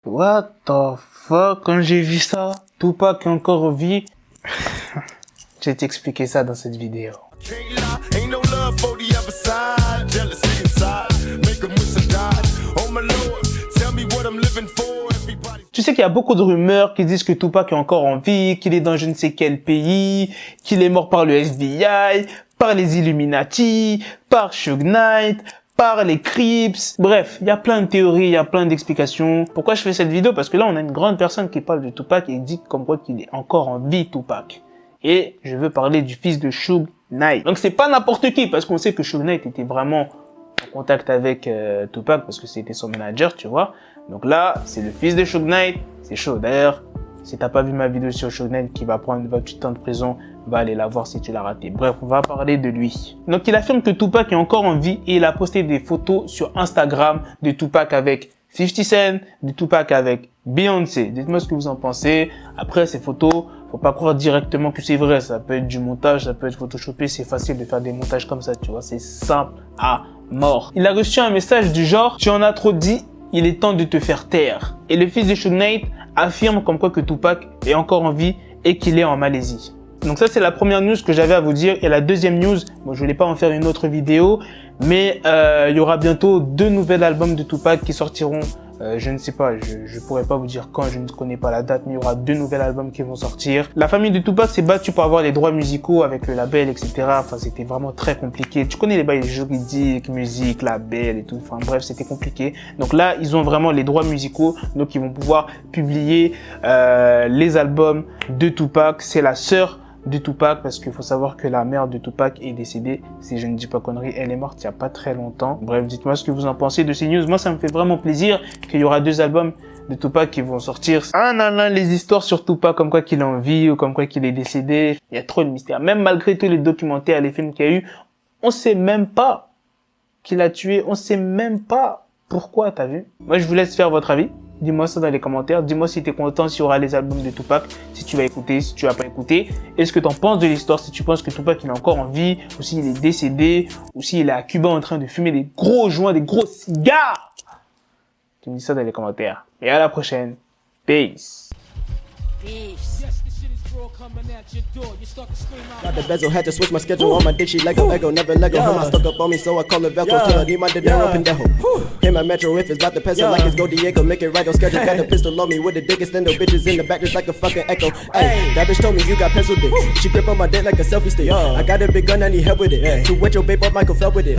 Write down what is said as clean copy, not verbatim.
What the fuck? Quand j'ai vu ça, Tupac est encore en vie. Je vais t'expliquer ça dans cette vidéo. Tu sais qu'il y a beaucoup de rumeurs qui disent que Tupac est encore en vie, qu'il est dans je ne sais quel pays, qu'il est mort par le FBI, par les Illuminati, par Suge Knight, par les Crips. Bref, il y a plein de théories, il y a plein d'explications. Pourquoi je fais cette vidéo? Parce que là, on a une grande personne qui parle de Tupac et dit comme quoi qu'il est encore en vie, Tupac. Et je veux parler du fils de Suge Knight. Donc c'est pas n'importe qui, parce qu'on sait que Suge Knight était vraiment en contact avec Tupac, parce que c'était son manager, tu vois. Donc là, c'est le fils de Suge Knight, c'est chaud. D'ailleurs, si t'as pas vu ma vidéo sur Suge Knight qui va prendre 28 ans de prison, va aller la voir si tu l'as raté. Bref, on va parler de lui. Donc il affirme que Tupac est encore en vie et il a posté des photos sur Instagram de Tupac avec 50 Cent, de Tupac avec Beyoncé. Dites-moi ce que vous en pensez. Après, ces photos, faut pas croire directement que c'est vrai. Ça peut être du montage, ça peut être photoshopé. C'est facile de faire des montages comme ça, tu vois. C'est simple à mort. Il a reçu un message du genre, tu en as trop dit, il est temps de te faire taire. Et le fils de Suge Knight affirme comme quoi que Tupac est encore en vie et qu'il est en Malaisie. Donc ça, c'est la première news que j'avais à vous dire. Et la deuxième news, bon, je voulais pas en faire une autre vidéo, mais il y aura bientôt 2 nouveaux albums de Tupac qui sortiront. Je ne sais pas, je pourrais pas vous dire quand, je ne connais pas la date, mais il y aura 2 nouveaux albums qui vont sortir. La famille de Tupac s'est battue pour avoir les droits musicaux avec le label, etc. Enfin, c'était vraiment très compliqué. Tu connais les bails juridiques, musique, label et tout. Enfin, bref, c'était compliqué. Donc là, ils ont vraiment les droits musicaux, donc ils vont pouvoir publier les albums de Tupac. C'est la sœur de Tupac, parce qu'il faut savoir que la mère de Tupac est décédée, si je ne dis pas connerie, elle est morte il y a pas très longtemps. Bref, dites-moi ce que vous en pensez de ces news. Moi, ça me fait vraiment plaisir qu'il y aura 2 albums de Tupac qui vont sortir. Ah non, non, les histoires sur Tupac, comme quoi qu'il est en vie ou comme quoi qu'il est décédé, il y a trop de mystères. Même malgré tous les documentaires, les films qu'il y a eu, on sait même pas qu'il a tué, on sait même pas pourquoi, t'as vu? Moi, je vous laisse faire votre avis. Dis-moi ça dans les commentaires. Dis-moi si tu es content, s'il y aura les albums de Tupac, si tu vas écouter, si tu vas pas écouter. Est-ce que tu en penses de l'histoire, si tu penses que Tupac il est encore en vie, ou s'il est décédé, ou s'il est à Cuba en train de fumer des gros joints, des gros cigares. Tu me dis ça dans les commentaires. Et à la prochaine. Peace. Got the bezel, had to switch my schedule on my dick, she like a Lego, never Lego. Him, I stuck up on me, so I call it Velcro. Till I need my dinero pendejo. Hit my metro if it's about the peso, like it's Go Diego, make it right on schedule. Got the pistol on me with the dick extendo, bitches in the back just like a fucking echo. Hey, that bitch told me you got pencil dick. She grip on my dick like a selfie stick. I got a big gun, I need help with it. To wet your babe up, Michael fell with it.